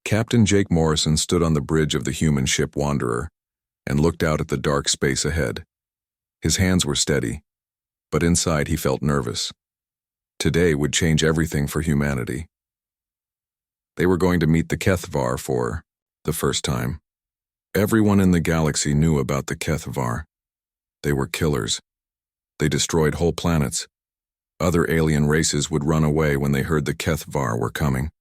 Captain Jake Morrison stood on the bridge of the human ship Wanderer and looked out at the dark space ahead. His hands were steady, but inside he felt nervous. Today would change everything for humanity. They were going to meet the HFY for the first time. Everyone in the galaxy knew about the HFY. They were killers. They destroyed whole planets. Other alien races would run away when they heard the HFY were coming.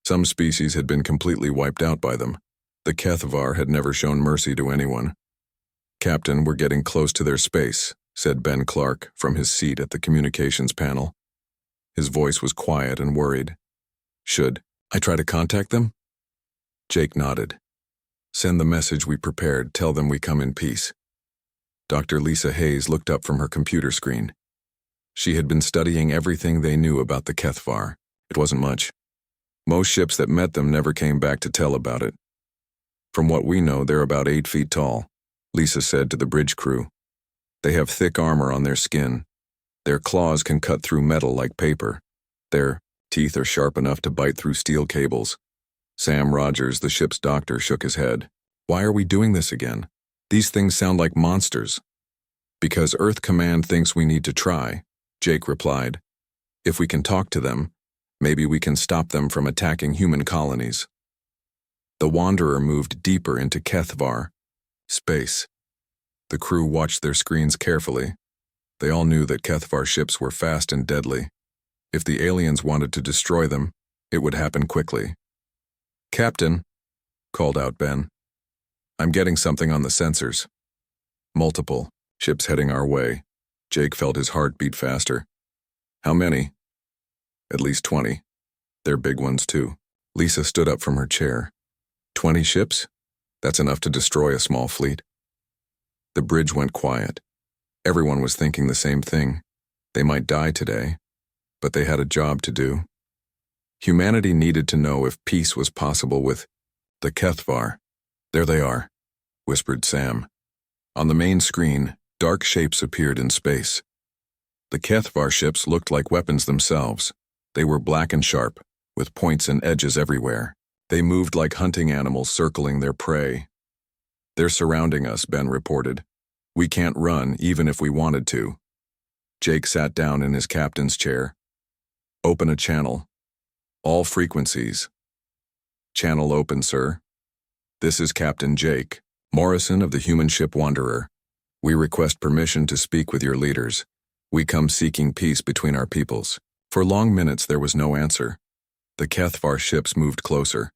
Some species had been completely wiped out by them. The HFY had never shown mercy to anyone. "Captain, we're getting close to their space," said Ben Clark from his seat at the communications panel. His voice was quiet and worried. "Should I try to contact them?" Jake nodded. "Send the message we prepared. Tell them we come in peace." Dr. Lisa Hayes looked up from her computer screen. She had been studying everything they knew about the HFY. It wasn't much. Most ships that met them never came back to tell about it. "From what we know, they're about 8 feet tall," Lisa said to the bridge crew. "They have thick armor on their skin. Their claws can cut through metal like paper. Their teeth are sharp enough to bite through steel cables." Sam Rogers, the ship's doctor, shook his head. "Why are we doing this again? These things sound like monsters." "Because Earth Command thinks we need to try," Jake replied. "If we can talk to them, maybe we can stop them from attacking human colonies." The Wanderer moved deeper into HFY space. The crew watched their screens carefully. They all knew that HFY ships were fast and deadly. If the aliens wanted to destroy them, it would happen quickly. "Captain," called out Ben, "I'm getting something on the sensors." "Multiple ships heading our way." Jake felt his heart beat faster. "How many?" "At least 20. They're big ones, too." Lisa stood up from her chair. 20 ships? That's enough to destroy a small fleet." The bridge went quiet. Everyone was thinking the same thing. They might die today, but they had a job to do. Humanity needed to know if peace was possible with the HFY. "There they are," whispered Sam. On the main screen, dark shapes appeared in space. The HFY ships looked like weapons themselves. They were black and sharp, with points and edges everywhere. They moved like hunting animals circling their prey. "They're surrounding us," Ben reported. "We can't run even if we wanted to." Jake sat down in his captain's chair. "Open a channel. All frequencies." "Channel open, sir." "This is Captain Jake Morrison of the human ship Wanderer. We request permission to speak with your leaders. We come seeking peace between our peoples." For long minutes there was no answer. The HFY ships moved closer.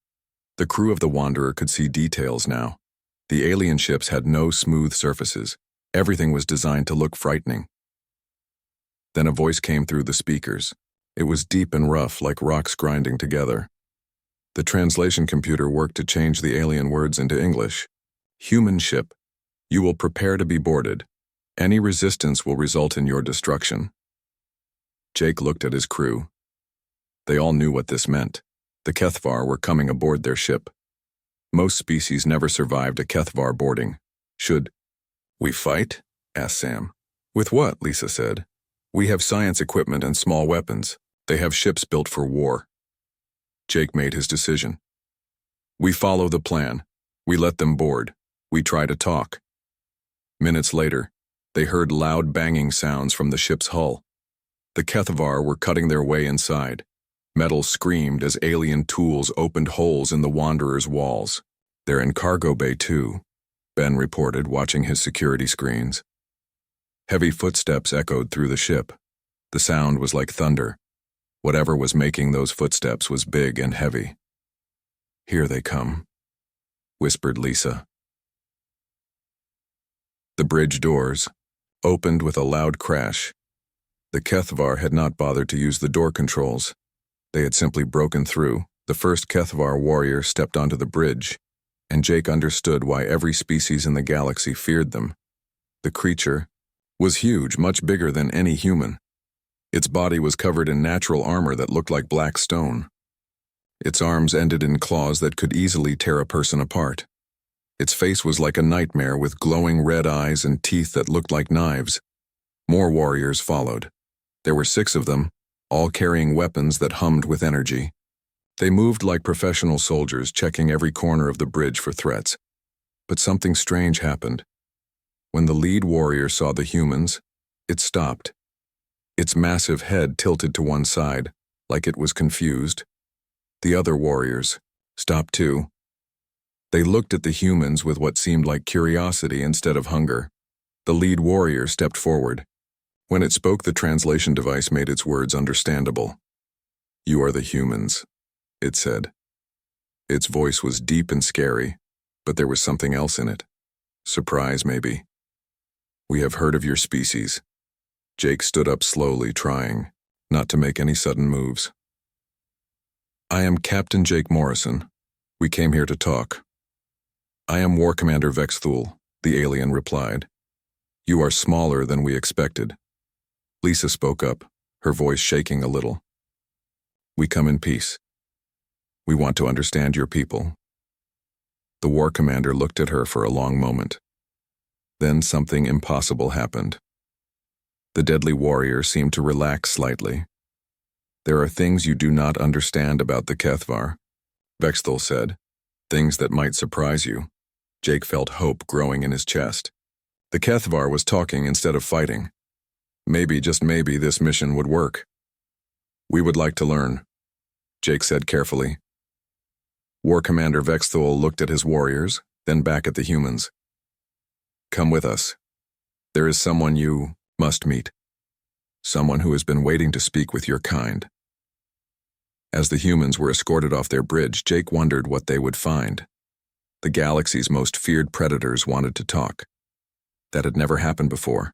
The crew of the Wanderer could see details now. The alien ships had no smooth surfaces. Everything was designed to look frightening. Then a voice came through the speakers. It was deep and rough, like rocks grinding together. The translation computer worked to change the alien words into English. "Human ship, you will prepare to be boarded. Any resistance will result in your destruction." Jake looked at his crew. They all knew what this meant. The HFY were coming aboard their ship. Most species never survived a HFY boarding. "Should we fight?" asked Sam. "With what?" Lisa said. "We have science equipment and small weapons. They have ships built for war." Jake made his decision. "We follow the plan. We let them board. We try to talk." Minutes later, they heard loud banging sounds from the ship's hull. The HFY were cutting their way inside. Metal screamed as alien tools opened holes in the Wanderer's walls. "They're in cargo bay too," Ben reported, watching his security screens. Heavy footsteps echoed through the ship. The sound was like thunder. Whatever was making those footsteps was big and heavy. "Here they come," whispered Lisa. The bridge doors opened with a loud crash. The HFY had not bothered to use the door controls. They had simply broken through. The first HFY warrior stepped onto the bridge, and Jake understood why every species in the galaxy feared them. The creature was huge, much bigger than any human. Its body was covered in natural armor that looked like black stone. Its arms ended in claws that could easily tear a person apart. Its face was like a nightmare with glowing red eyes and teeth that looked like knives. More warriors followed. There were 6 of them, all carrying weapons that hummed with energy. They moved like professional soldiers, checking every corner of the bridge for threats. But something strange happened. When the lead warrior saw the humans, it stopped. Its massive head tilted to one side, like it was confused. The other warriors stopped too. They looked at the humans with what seemed like curiosity instead of hunger. The lead warrior stepped forward. When it spoke, the translation device made its words understandable. "You are the humans," it said. Its voice was deep and scary, but there was something else in it. Surprise, maybe. "We have heard of your species." Jake stood up slowly, trying not to make any sudden moves. "I am Captain Jake Morrison. We came here to talk." "I am War Commander Vexthul," the alien replied. "You are smaller than we expected." Lisa spoke up, her voice shaking a little. "We come in peace. We want to understand your people." The war commander looked at her for a long moment. Then something impossible happened. The deadly warrior seemed to relax slightly. "There are things you do not understand about the Kethvar," Vexthul said. "Things that might surprise you." Jake felt hope growing in his chest. The Kethvar was talking instead of fighting. Maybe, just maybe, this mission would work. "We would like to learn," Jake said carefully. War Commander Vexthul looked at his warriors, then back at the humans. "Come with us. There is someone you must meet. Someone who has been waiting to speak with your kind." As the humans were escorted off their bridge, Jake wondered what they would find. The galaxy's most feared predators wanted to talk. That had never happened before.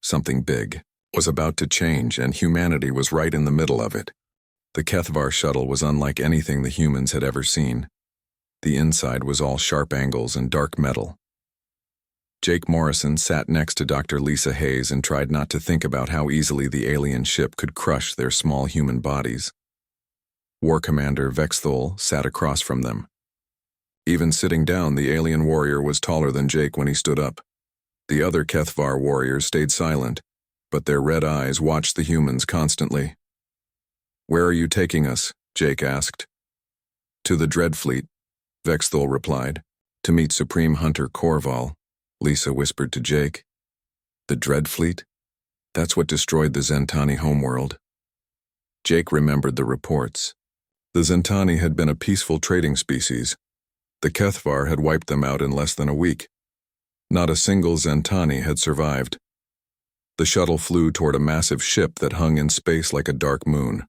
Something big was about to change, and humanity was right in the middle of it. The Kethvar shuttle was unlike anything the humans had ever seen. The inside was all sharp angles and dark metal. Jake Morrison sat next to Dr. Lisa Hayes and tried not to think about how easily the alien ship could crush their small human bodies. War Commander Vexthul sat across from them. Even sitting down, the alien warrior was taller than Jake when he stood up. The other Kethvar warriors stayed silent, but their red eyes watched the humans constantly. "Where are you taking us?" Jake asked. "To the Dreadfleet," Vexthul replied. "To meet Supreme Hunter Korval," Lisa whispered to Jake. "The Dreadfleet? That's what destroyed the Zentani homeworld." Jake remembered the reports. The Zentani had been a peaceful trading species. The Kethvar had wiped them out in less than a week. Not a single Zentani had survived. The shuttle flew toward a massive ship that hung in space like a dark moon.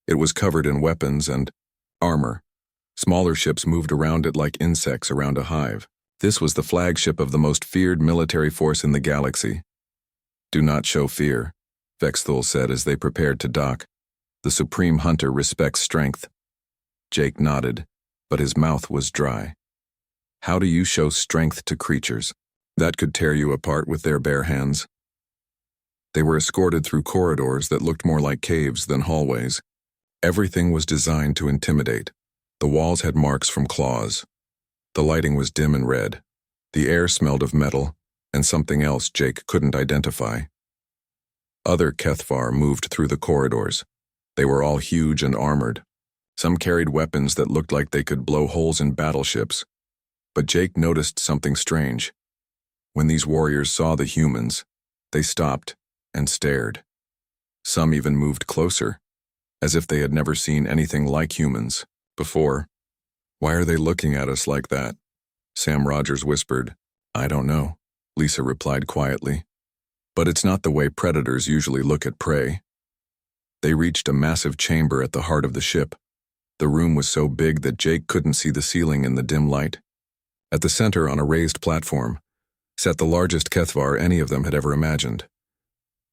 It was covered in weapons and armor. Smaller ships moved around it like insects around a hive. This was the flagship of the most feared military force in the galaxy. "Do not show fear," Vexthul said as they prepared to dock. "The Supreme Hunter respects strength." Jake nodded, but his mouth was dry. "How do you show strength to creatures that could tear you apart with their bare hands?" They were escorted through corridors that looked more like caves than hallways. Everything was designed to intimidate. The walls had marks from claws. The lighting was dim and red. The air smelled of metal and something else Jake couldn't identify. Other Kethvar moved through the corridors. They were all huge and armored. Some carried weapons that looked like they could blow holes in battleships. But Jake noticed something strange. When these warriors saw the humans, they stopped and stared. Some even moved closer, as if they had never seen anything like humans before. "Why are they looking at us like that?" Sam Rogers whispered. "I don't know," Lisa replied quietly. "But it's not the way predators usually look at prey." They reached a massive chamber at the heart of the ship. The room was so big that Jake couldn't see the ceiling in the dim light. At the center, on a raised platform, sat the largest Kethvar any of them had ever imagined.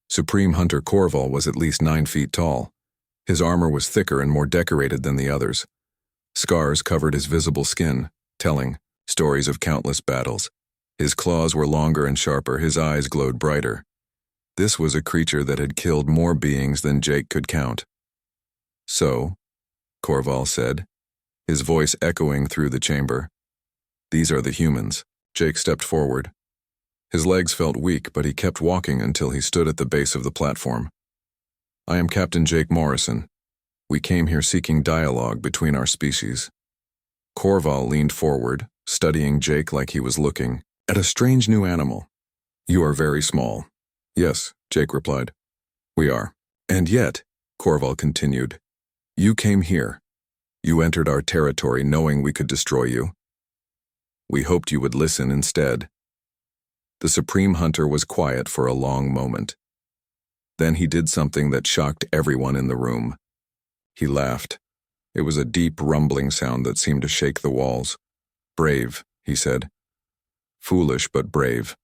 Supreme Hunter Korval was at least 9 feet tall. His armor was thicker and more decorated than the others. Scars covered his visible skin, telling stories of countless battles. His claws were longer and sharper, his eyes glowed brighter. This was a creature that had killed more beings than Jake could count. "So," Korval said, his voice echoing through the chamber. "These are the humans." Jake stepped forward. His legs felt weak, but he kept walking until he stood at the base of the platform. "I am Captain Jake Morrison. We came here seeking dialogue between our species. Korval leaned forward, studying Jake like he was looking at a strange new animal. You are very small. Yes, Jake replied. We are. And yet, Korval continued, you came here. You entered our territory knowing we could destroy you. We hoped you would listen instead. The Supreme Hunter was quiet for a long moment. Then he did something that shocked everyone in the room. He laughed. It was a deep, rumbling sound that seemed to shake the walls. Brave, he said. Foolish, but brave.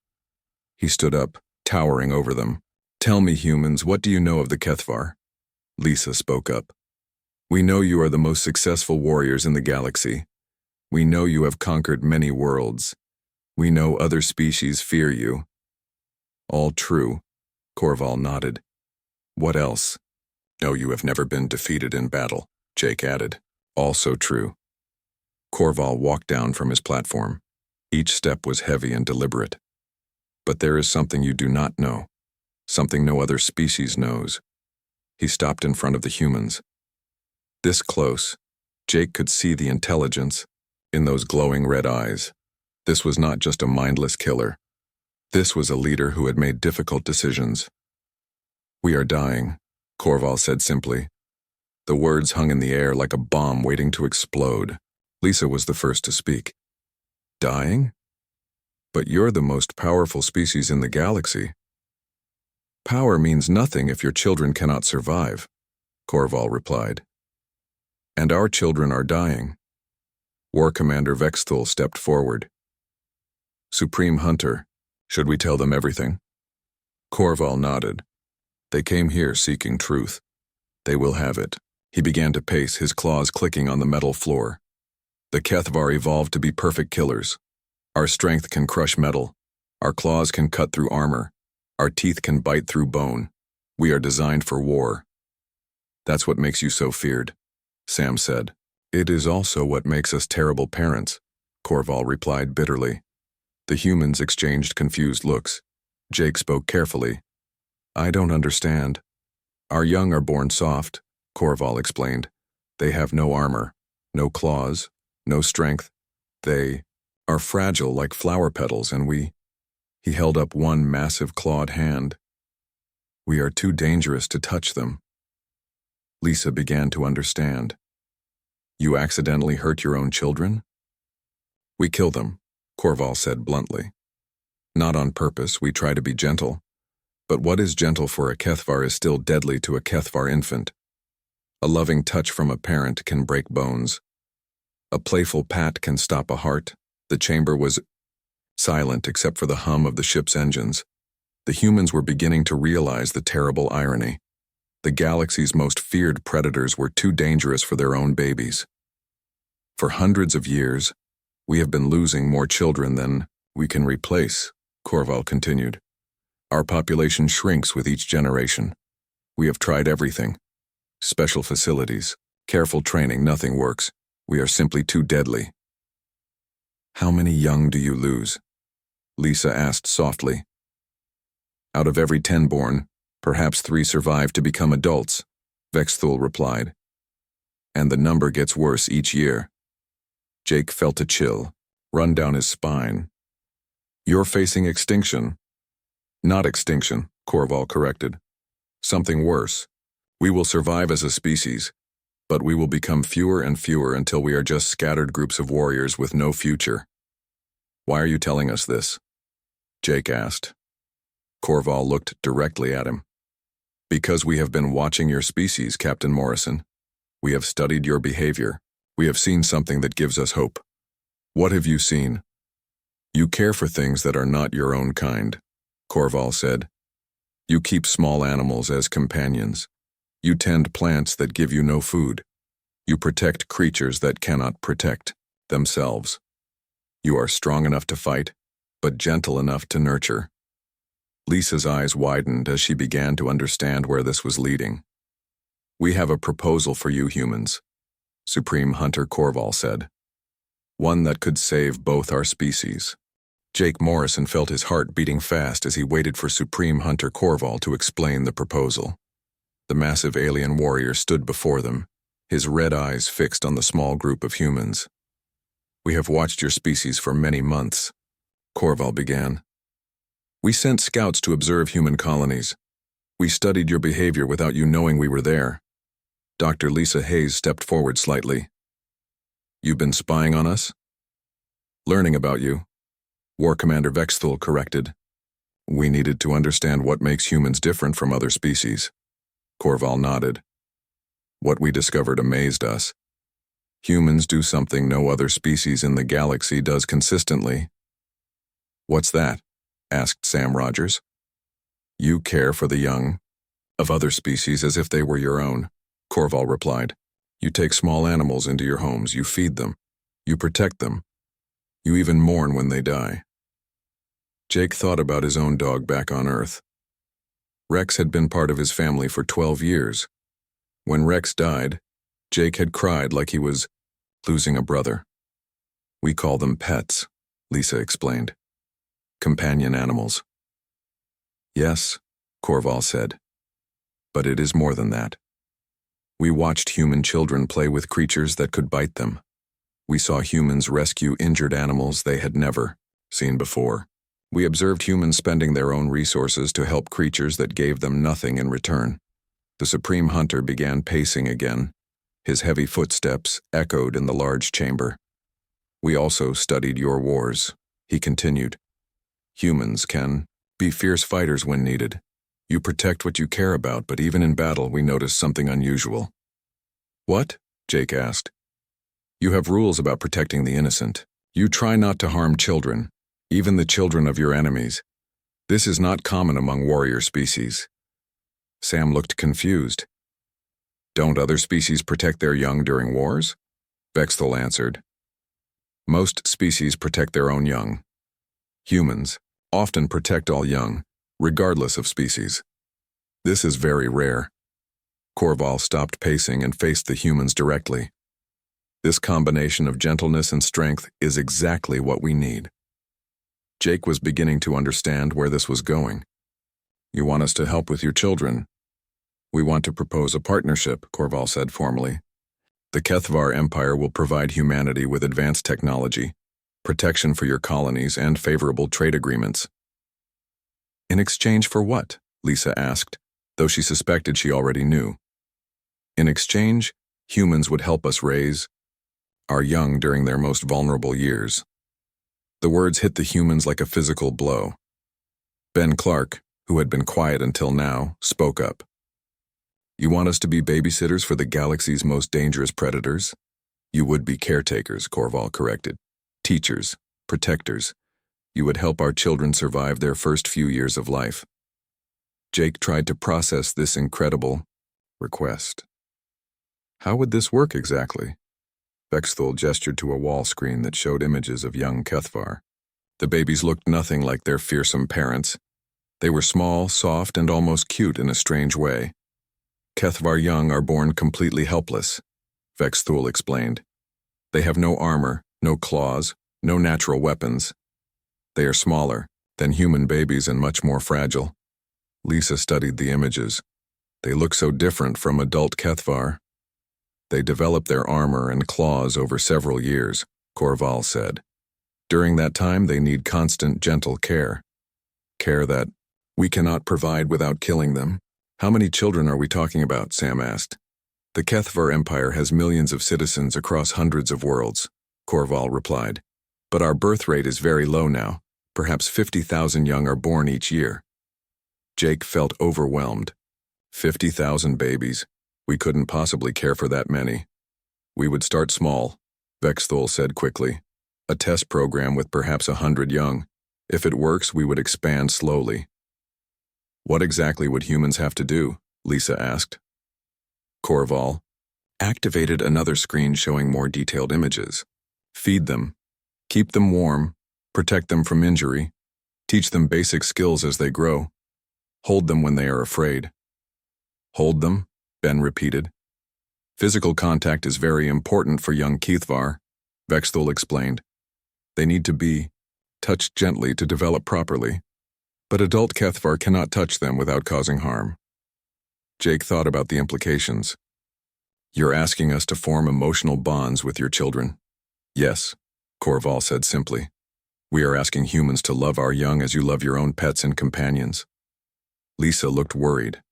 He stood up, towering over them. Tell me, humans, what do you know of the Kethvar? Lisa spoke up. We know you are the most successful warriors in the galaxy. We know you have conquered many worlds. We know other species fear you. All true, Korval nodded. What else? No, you have never been defeated in battle, Jake added. Also true. Korval walked down from his platform. Each step was heavy and deliberate. But there is something you do not know. Something no other species knows. He stopped in front of the humans. This close, Jake could see the intelligence in those glowing red eyes. This was not just a mindless killer. This was a leader who had made difficult decisions. We are dying, Korval said simply. The words hung in the air like a bomb waiting to explode. Lisa was the first to speak. Dying? But you're the most powerful species in the galaxy. Power means nothing if your children cannot survive, Korval replied. And our children are dying. War Commander Vexthul stepped forward. Supreme Hunter, should we tell them everything? Korval nodded. They came here seeking truth. They will have it. He began to pace, his claws clicking on the metal floor. The Kethvar evolved to be perfect killers. Our strength can crush metal. Our claws can cut through armor. Our teeth can bite through bone. We are designed for war. That's what makes you so feared, Sam said. It is also what makes us terrible parents, Korval replied bitterly. The humans exchanged confused looks. Jake spoke carefully. I don't understand. Our young are born soft, Korval explained. They have no armor, no claws, no strength. They are fragile like flower petals, and He held up one massive clawed hand. We are too dangerous to touch them. Lisa began to understand. You accidentally hurt your own children? We kill them, Korval said bluntly. Not on purpose, we try to be gentle. But what is gentle for a Kethvar is still deadly to a Kethvar infant. A loving touch from a parent can break bones. A playful pat can stop a heart. The chamber was silent except for the hum of the ship's engines. The humans were beginning to realize the terrible irony. The galaxy's most feared predators were too dangerous for their own babies. For hundreds of years, we have been losing more children than we can replace, Korval continued. Our population shrinks with each generation. We have tried everything. Special facilities, careful training, nothing works. We are simply too deadly. How many young do you lose? Lisa asked softly. Out of every 10 born, perhaps 3 survive to become adults, Vexthul replied. And the number gets worse each year. Jake felt a chill run down his spine. You're facing extinction. Not extinction, Korval corrected. Something worse. We will survive as a species, but we will become fewer and fewer until we are just scattered groups of warriors with no future. Why are you telling us this? Jake asked. Korval looked directly at him. Because we have been watching your species, Captain Morrison. We have studied your behavior. We have seen something that gives us hope. What have you seen? You care for things that are not your own kind, Korval said. You keep small animals as companions. You tend plants that give you no food. You protect creatures that cannot protect themselves. You are strong enough to fight, but gentle enough to nurture. Lisa's eyes widened as she began to understand where this was leading. We have a proposal for you humans, Supreme Hunter Korval said. One that could save both our species. Jake Morrison felt his heart beating fast as he waited for Supreme Hunter Korval to explain the proposal. The massive alien warrior stood before them, his red eyes fixed on the small group of humans. "We have watched your species for many months," Corval began. "We sent scouts to observe human colonies. We studied your behavior without you knowing we were there." Dr. Lisa Hayes stepped forward slightly. "You've been spying on us?" "Learning about you," War Commander Vexthul corrected. "We needed to understand what makes humans different from other species." Corval nodded. "What we discovered amazed us. Humans do something no other species in the galaxy does consistently." "What's that?" asked Sam Rogers. "You care for the young of other species as if they were your own," Corval replied. "You take small animals into your homes, you feed them, you protect them, you even mourn when they die." Jake thought about his own dog back on Earth. Rex had been part of his family for 12 years. When Rex died, Jake had cried like he was losing a brother. "We call them pets," Lisa explained. "Companion animals." "Yes," Corval said. "But it is more than that. We watched human children play with creatures that could bite them. We saw humans rescue injured animals they had never seen before. We observed humans spending their own resources to help creatures that gave them nothing in return." The Supreme Hunter began pacing again. His heavy footsteps echoed in the large chamber. "We also studied your wars," he continued. "Humans can be fierce fighters when needed. You protect what you care about, but even in battle we noticed something unusual." "What?" Jake asked. "You have rules about protecting the innocent. You try not to harm children, even the children of your enemies. This is not common among warrior species." Sam looked confused. "Don't other species protect their young during wars?" Vexthul answered. "Most species protect their own young. Humans often protect all young, regardless of species. This is very rare." Corval stopped pacing and faced the humans directly. "This combination of gentleness and strength is exactly what we need." Jake was beginning to understand where this was going. "You want us to help with your children?" "We want to propose a partnership," Corval said formally. "The Kethvar Empire will provide humanity with advanced technology, protection for your colonies, and favorable trade agreements." "In exchange for what?" Lisa asked, though she suspected she already knew. "In exchange, humans would help us raise our young during their most vulnerable years." The words hit the humans like a physical blow. Ben Clark, who had been quiet until now, spoke up. "You want us to be babysitters for the galaxy's most dangerous predators?" "You would be caretakers," Corval corrected. "Teachers, protectors. You would help our children survive their first few years of life." Jake tried to process this incredible request. How would this work exactly? Vexthul gestured to a wall screen that showed images of young Kethvar. The babies looked nothing like their fearsome parents. They were small, soft, and almost cute in a strange way. "Kethvar young are born completely helpless," Vexthul explained. "They have no armor, no claws, no natural weapons. They are smaller than human babies and much more fragile." Lisa studied the images. "They look so different from adult Kethvar." "They develop their armor and claws over several years," Corval said. "During that time they need constant, gentle care. Care that we cannot provide without killing them." "How many children are we talking about?" Sam asked. "The Kethvar Empire has millions of citizens across hundreds of worlds," Corval replied. "But our birth rate is very low now. Perhaps 50,000 young are born each year." Jake felt overwhelmed. 50,000 babies. We couldn't possibly care for that many. "We would start small," Vexthul said quickly. "A test program with perhaps 100 young. If it works, we would expand slowly." "What exactly would humans have to do?" Lisa asked. Corval activated another screen showing more detailed images. "Feed them. Keep them warm. Protect them from injury. Teach them basic skills as they grow. Hold them when they are afraid." "Hold them," Ben repeated. "Physical contact is very important for young Kethvar," Vexthul explained. "They need to be touched gently to develop properly. But adult Kethvar cannot touch them without causing harm." Jake thought about the implications. You're asking us to form emotional bonds with your children? Yes, Corval said simply. We are asking humans to love our young as you love your own pets and companions. Lisa looked worried.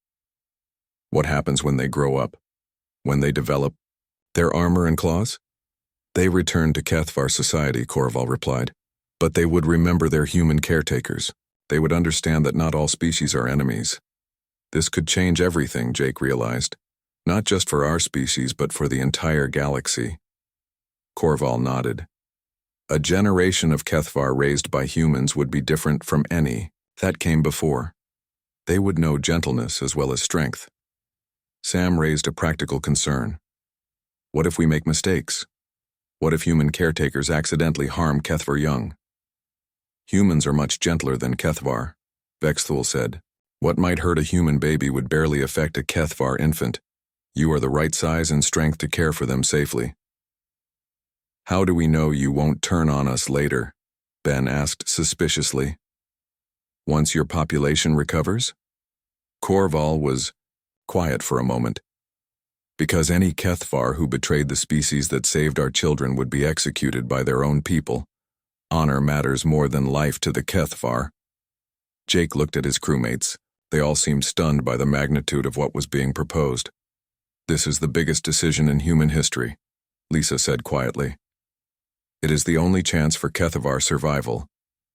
What happens when they grow up? When they develop their armor and claws? They return to Kethvar society, Corval replied. But they would remember their human caretakers. They would understand that not all species are enemies. This could change everything, Jake realized. Not just for our species, but for the entire galaxy. Corval nodded. A generation of Kethvar raised by humans would be different from any that came before. They would know gentleness as well as strength. Sam raised a practical concern. What if we make mistakes? What if human caretakers accidentally harm Kethvar young? Humans are much gentler than Kethvar, Vexthul said. What might hurt a human baby would barely affect a Kethvar infant. You are the right size and strength to care for them safely. How do we know you won't turn on us later? Ben asked suspiciously. Once your population recovers? Corval was quiet for a moment. Because any Kethvar who betrayed the species that saved our children would be executed by their own people. Honor matters more than life to the Kethvar. Jake looked at his crewmates. They all seemed stunned by the magnitude of what was being proposed. This is the biggest decision in human history, Lisa said quietly. It is the only chance for Kethvar survival,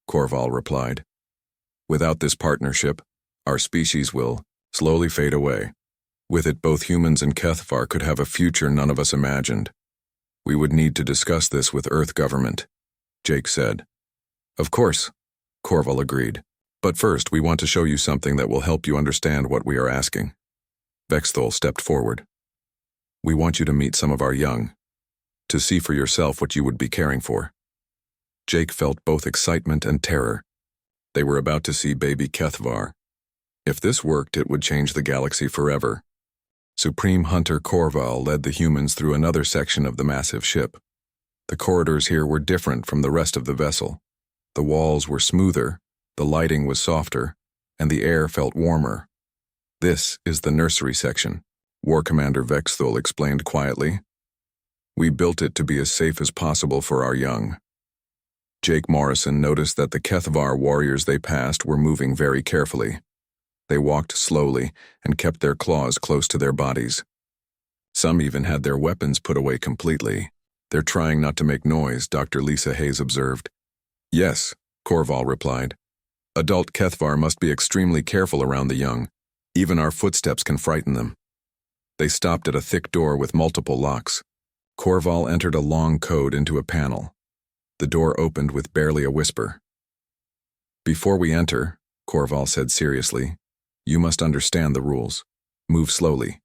Corval replied. Without this partnership, our species will slowly fade away. With it, both humans and Kethvar could have a future none of us imagined. We would need to discuss this with Earth government, Jake said. Of course, Corval agreed. But first, we want to show you something that will help you understand what we are asking. Vexthul stepped forward. We want you to meet some of our young, to see for yourself what you would be caring for. Jake felt both excitement and terror. They were about to see baby Kethvar. If this worked, it would change the galaxy forever. Supreme Hunter Corval led the humans through another section of the massive ship. The corridors here were different from the rest of the vessel. The walls were smoother, the lighting was softer, and the air felt warmer. This is the nursery section, War Commander Vexthul explained quietly. We built it to be as safe as possible for our young. Jake Morrison noticed that the Kethvar warriors they passed were moving very carefully. They walked slowly and kept their claws close to their bodies. Some even had their weapons put away completely. They're trying not to make noise, Dr. Lisa Hayes observed. Yes, Corval replied. Adult Kethvar must be extremely careful around the young. Even our footsteps can frighten them. They stopped at a thick door with multiple locks. Corval entered a long code into a panel. The door opened with barely a whisper. Before we enter, Corval said seriously, you must understand the rules. Move slowly.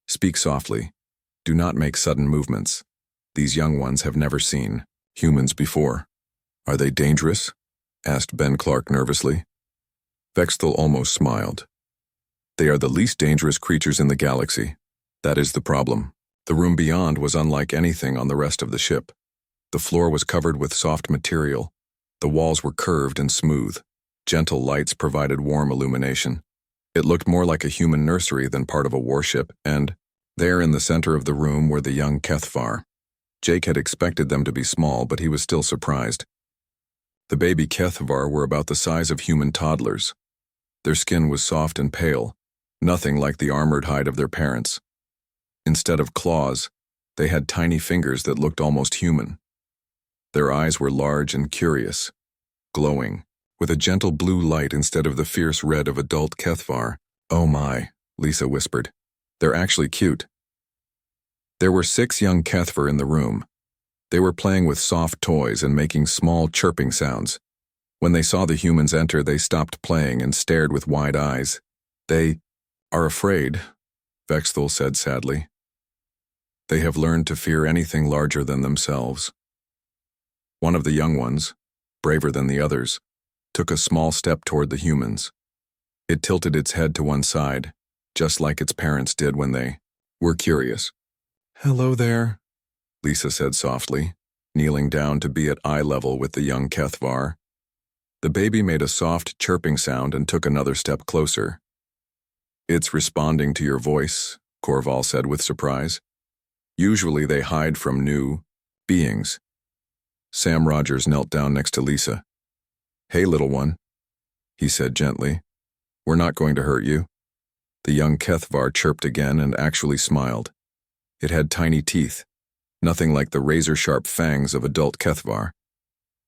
Speak softly. Do not make sudden movements. These young ones have never seen humans before. Are they dangerous? Asked Ben Clark nervously. Vexthul almost smiled. They are the least dangerous creatures in the galaxy. That is the problem. The room beyond was unlike anything on the rest of the ship. The floor was covered with soft material. The walls were curved and smooth. Gentle lights provided warm illumination. It looked more like a human nursery than part of a warship, and there in the center of the room were the young Kethvar. Jake had expected them to be small, but he was still surprised. The baby Kethvar were about the size of human toddlers. Their skin was soft and pale, nothing like the armored hide of their parents. Instead of claws, they had tiny fingers that looked almost human. Their eyes were large and curious, glowing, with a gentle blue light instead of the fierce red of adult Kethvar. Oh my, Lisa whispered. They're actually cute. There were 6 young Kethvar in the room. They were playing with soft toys and making small chirping sounds. When they saw the humans enter, they stopped playing and stared with wide eyes. They are afraid, Vexthul said sadly. They have learned to fear anything larger than themselves. One of the young ones, braver than the others, took a small step toward the humans. It tilted its head to one side, just like its parents did when they were curious. Hello there, Lisa said softly, kneeling down to be at eye level with the young Kethvar. The baby made a soft chirping sound and took another step closer. It's responding to your voice, Corval said with surprise. Usually they hide from new beings. Sam Rogers knelt down next to Lisa. "Hey, little one," he said gently. "We're not going to hurt you." The young Kethvar chirped again and actually smiled. It had tiny teeth, nothing like the razor-sharp fangs of adult Kethvar.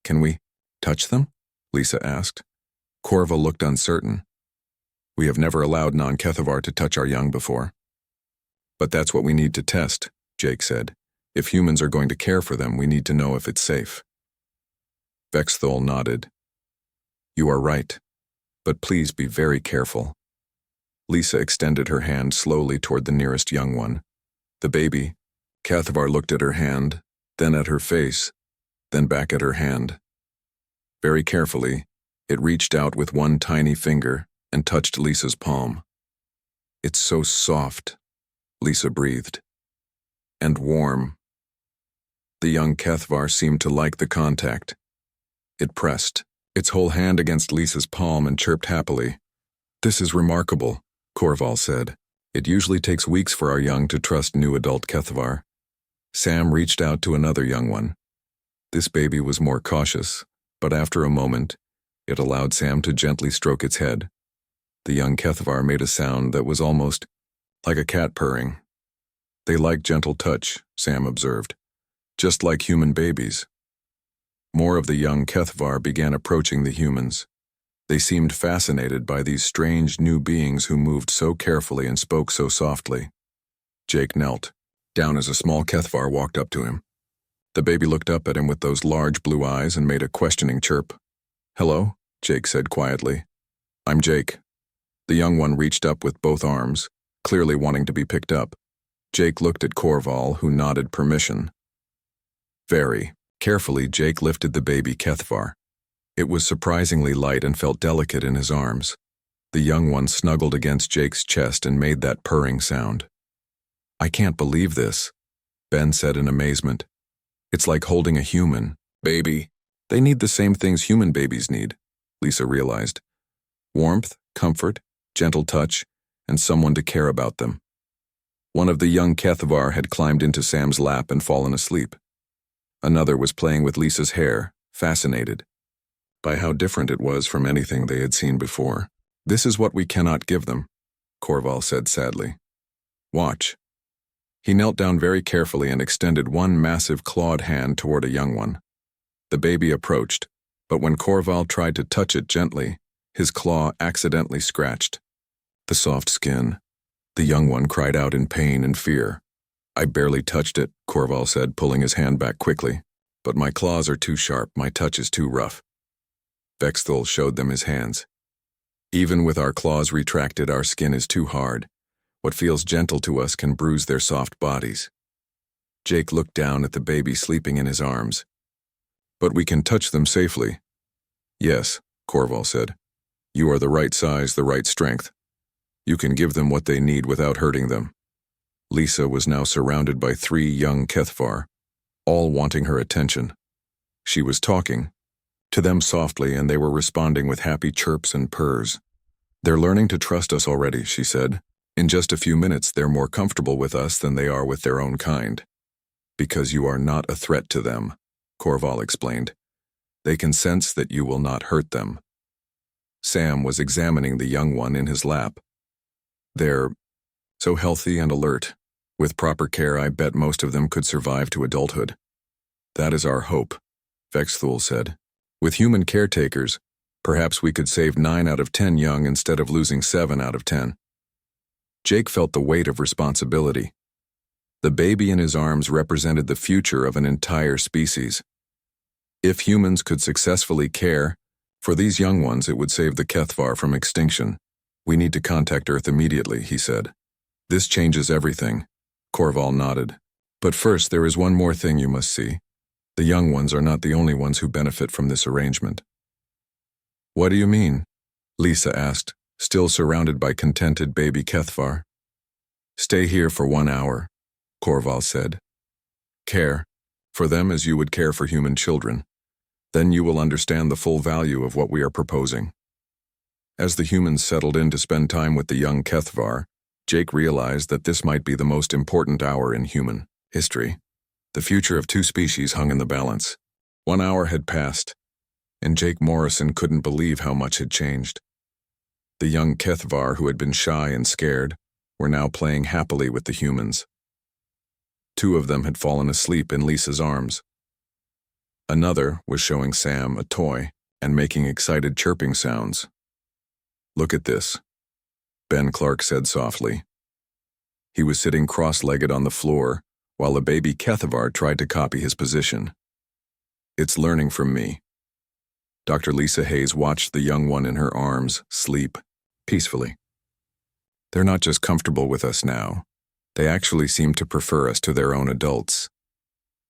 "Can we touch them?" Lisa asked. Corva looked uncertain. "We have never allowed non-Kethvar to touch our young before." "But that's what we need to test," Jake said. "If humans are going to care for them, we need to know if it's safe." Vexthul nodded. "You are right, but please be very careful." Lisa extended her hand slowly toward the nearest young one. The baby, Kethvar, looked at her hand, then at her face, then back at her hand. Very carefully, it reached out with one tiny finger and touched Lisa's palm. "It's so soft," Lisa breathed. "And warm." The young Kethvar seemed to like the contact. It pressed its whole hand against Lisa's palm and chirped happily. "This is remarkable," Corval said. "It usually takes weeks for our young to trust new adult Kethvar." Sam reached out to another young one. This baby was more cautious, but after a moment, it allowed Sam to gently stroke its head. The young Kethvar made a sound that was almost like a cat purring. "They like gentle touch," Sam observed, "just like human babies." More of the young Kethvar began approaching the humans. They seemed fascinated by these strange new beings who moved so carefully and spoke so softly. Jake knelt down as a small Kethvar walked up to him. The baby looked up at him with those large blue eyes and made a questioning chirp. "Hello," Jake said quietly. "I'm Jake." The young one reached up with both arms, clearly wanting to be picked up. Jake looked at Corval, who nodded permission. Very carefully, Jake lifted the baby Kethvar. It was surprisingly light and felt delicate in his arms. The young one snuggled against Jake's chest and made that purring sound. "I can't believe this," Ben said in amazement. "It's like holding a human baby. They need the same things human babies need," Lisa realized. Warmth, comfort, gentle touch, and someone to care about them. One of the young Kethvar had climbed into Sam's lap and fallen asleep. Another was playing with Lisa's hair, fascinated by how different it was from anything they had seen before. "This is what we cannot give them," Corval said sadly. "Watch." He knelt down very carefully and extended one massive clawed hand toward a young one. The baby approached, but when Corval tried to touch it gently, his claw accidentally scratched the soft skin. The young one cried out in pain and fear. "I barely touched it," Corval said, pulling his hand back quickly. "But my claws are too sharp, my touch is too rough." Vexthul showed them his hands. "Even with our claws retracted, our skin is too hard. What feels gentle to us can bruise their soft bodies." Jake looked down at the baby sleeping in his arms. "But we can touch them safely." "Yes," Corval said. "You are the right size, the right strength. You can give them what they need without hurting them." Lisa was now surrounded by 3 young Kethvar, all wanting her attention. She was talking to them softly, and they were responding with happy chirps and purrs. "They're learning to trust us already," she said. "In just a few minutes, they're more comfortable with us than they are with their own kind." "Because you are not a threat to them," Corval explained. "They can sense that you will not hurt them." Sam was examining the young one in his lap. "They're so healthy and alert. With proper care, I bet most of them could survive to adulthood." "That is our hope," Vexthul said. "With human caretakers, perhaps we could save 9 out of 10 young instead of losing 7 out of 10. Jake felt the weight of responsibility. The baby in his arms represented the future of an entire species. If humans could successfully care for these young ones, it would save the Kethvar from extinction. "We need to contact Earth immediately," he said. "This changes everything." Corval nodded. "But first, there is one more thing you must see. The young ones are not the only ones who benefit from this arrangement." "What do you mean?" Lisa asked, still surrounded by contented baby Kethvar. "Stay here for 1 hour," Corval said. "Care for them as you would care for human children. Then you will understand the full value of what we are proposing." As the humans settled in to spend time with the young Kethvar, Jake realized that this might be the most important hour in human History. The future of two species hung in the balance. 1 hour had passed, and Jake Morrison couldn't believe how much had changed. The young Kethvar, who had been shy and scared, were now playing happily with the humans. 2 of them had fallen asleep in Lisa's arms. Another was showing Sam a toy and making excited chirping sounds. "Look at this," Ben Clark said softly. He was sitting cross-legged on the floor while the baby Kethvar tried to copy his position. "It's learning from me." Dr. Lisa Hayes watched the young one in her arms sleep peacefully. "They're not just comfortable with us now. They actually seem to prefer us to their own adults."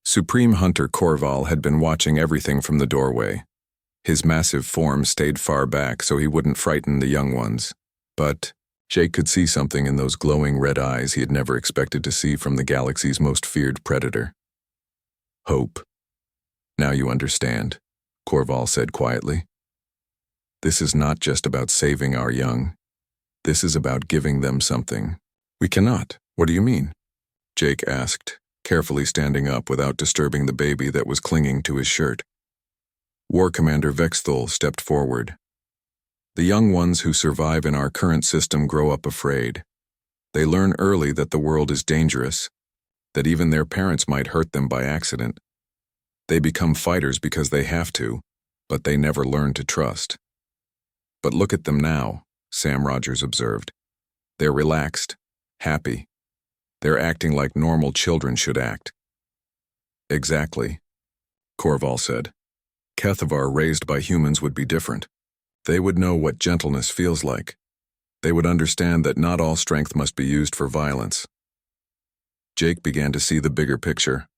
Supreme Hunter Corval had been watching everything from the doorway. His massive form stayed far back so he wouldn't frighten the young ones. But Jake could see something in those glowing red eyes he had never expected to see from the galaxy's most feared predator. "Hope. Now you understand," Corval said quietly. "This is not just about saving our young. This is about giving them something." "We cannot. What do you mean?" Jake asked, carefully standing up without disturbing the baby that was clinging to his shirt. War Commander Vexthul stepped forward. "The young ones who survive in our current system grow up afraid. They learn early that the world is dangerous, that even their parents might hurt them by accident. They become fighters because they have to, but they never learn to trust." "But look at them now," Sam Rogers observed. "They're relaxed, happy. They're acting like normal children should act." "Exactly," Corval said. "Kethvar raised by humans would be different. They would know what gentleness feels like. They would understand that not all strength must be used for violence." Jake began to see the bigger picture.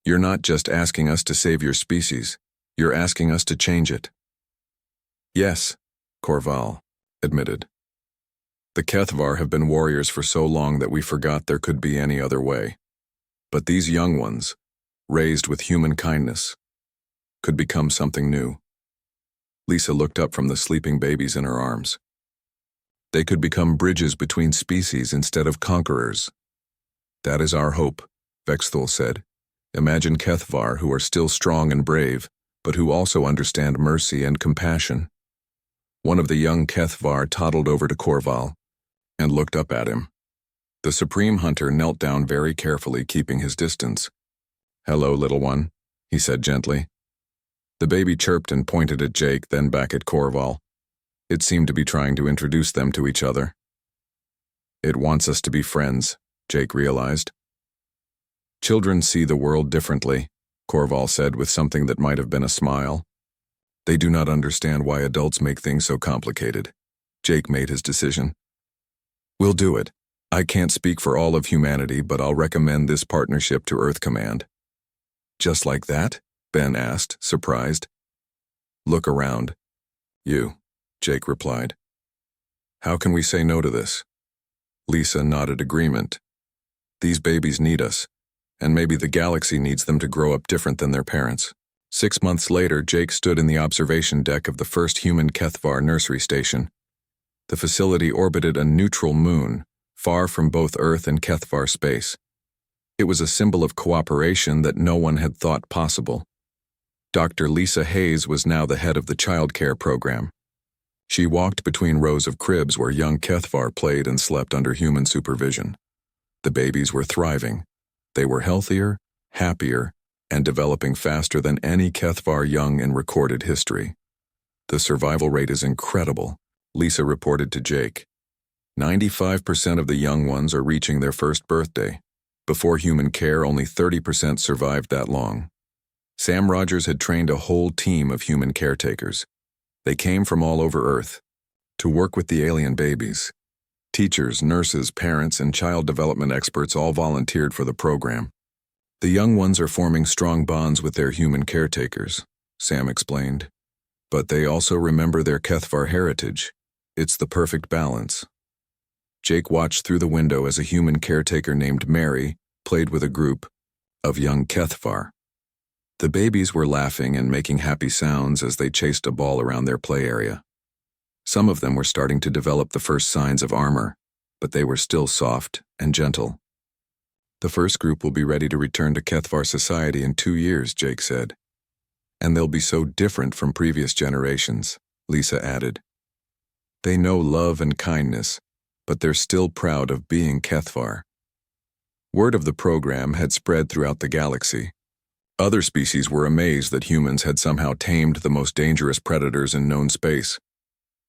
"You're not just asking us to save your species. You're asking us to change it." "Yes," Corval admitted. "The Kethvar have been warriors for so long that we forgot there could be any other way. But these young ones, raised with human kindness, could become something new." Lisa looked up from the sleeping babies in her arms. "They could become bridges between species instead of conquerors." "That is our hope," Vexthul said. "Imagine Kethvar who are still strong and brave, but who also understand mercy and compassion." One of the young Kethvar toddled over to Corval and looked up at him. The Supreme Hunter knelt down very carefully, keeping his distance. "Hello, little one," he said gently. The baby chirped and pointed at Jake, then back at Corval. It seemed to be trying to introduce them to each other. "It wants us to be friends," Jake realized. "Children see the world differently," Corval said with something that might have been a smile. "They do not understand why adults make things so complicated." Jake made his decision. "We'll do it. I can't speak for all of humanity, but I'll recommend this partnership to Earth Command." "Just like that?" Ben asked, surprised. "Look around." "You," Jake replied. "How can we say no to this?" Lisa nodded agreement. "These babies need us, and maybe the galaxy needs them to grow up different than their parents." 6 months later, Jake stood in the observation deck of the first human Kethvar nursery station. The facility orbited a neutral moon, far from both Earth and Kethvar space. It was a symbol of cooperation that no one had thought possible. Dr. Lisa Hayes was now the head of the child care program. She walked between rows of cribs where young Kethvar played and slept under human supervision. The babies were thriving. They were healthier, happier, and developing faster than any Kethvar young in recorded history. "The survival rate is incredible," Lisa reported to Jake. 95% of the young ones are reaching their first birthday. Before human care, only 30% survived that long. Sam Rogers had trained a whole team of human caretakers. They came from all over Earth to work with the alien babies. Teachers, nurses, parents, and child development experts all volunteered for the program. "The young ones are forming strong bonds with their human caretakers," Sam explained. "But they also remember their Kethvar heritage. It's the perfect balance." Jake watched through the window as a human caretaker named Mary played with a group of young Kethvar. The babies were laughing and making happy sounds as they chased a ball around their play area. Some of them were starting to develop the first signs of armor, but they were still soft and gentle. The first group will be ready to return to Kethvar society in 2 years, Jake said. And they'll be so different from previous generations, Lisa added. They know love and kindness, but they're still proud of being Kethvar. Word of the program had spread throughout the galaxy. Other species were amazed that humans had somehow tamed the most dangerous predators in known space.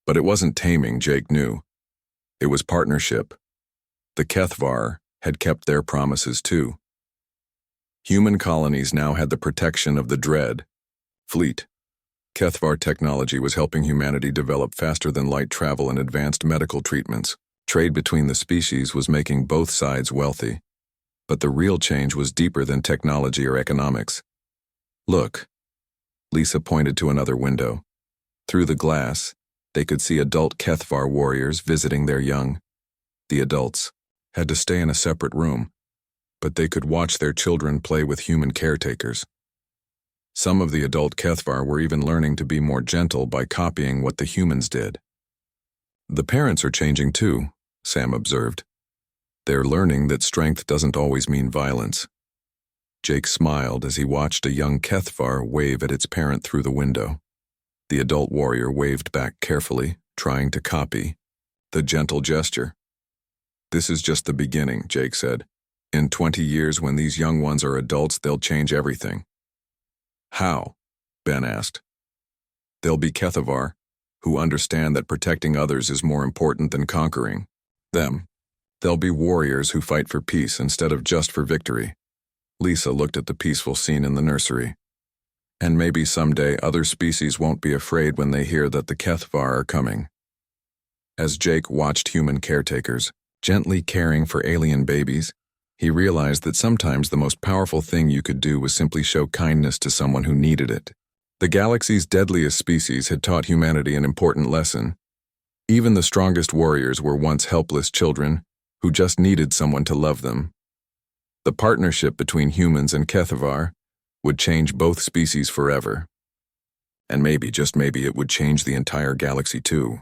But it wasn't taming, Jake knew. It was partnership. The Kethvar had kept their promises too. Human colonies now had the protection of the Dread Fleet. Kethvar technology was helping humanity develop faster-than-light travel and advanced medical treatments. Trade between the species was making both sides wealthy. But the real change was deeper than technology or economics. Look. Lisa pointed to another window. Through the glass, they could see adult Kethvar warriors visiting their young. The adults had to stay in a separate room, but they could watch their children play with human caretakers. Some of the adult Kethvar were even learning to be more gentle by copying what the humans did. The parents are changing too, Sam observed. They're learning that strength doesn't always mean violence. Jake smiled as he watched a young Kethvar wave at its parent through the window. The adult warrior waved back carefully, trying to copy the gentle gesture. This is just the beginning, Jake said. In 20 years, when these young ones are adults, they'll change everything. How? Ben asked. They'll be Kethvar, who understand that protecting others is more important than conquering them. They'll be warriors who fight for peace instead of just for victory. Lisa looked at the peaceful scene in the nursery. And maybe someday other species won't be afraid when they hear that the Kethvar are coming. As Jake watched human caretakers gently caring for alien babies, he realized that sometimes the most powerful thing you could do was simply show kindness to someone who needed it. The galaxy's deadliest species had taught humanity an important lesson. Even the strongest warriors were once helpless children who just needed someone to love them. The partnership between humans and Kethvar would change both species forever. And maybe, just maybe, it would change the entire galaxy too.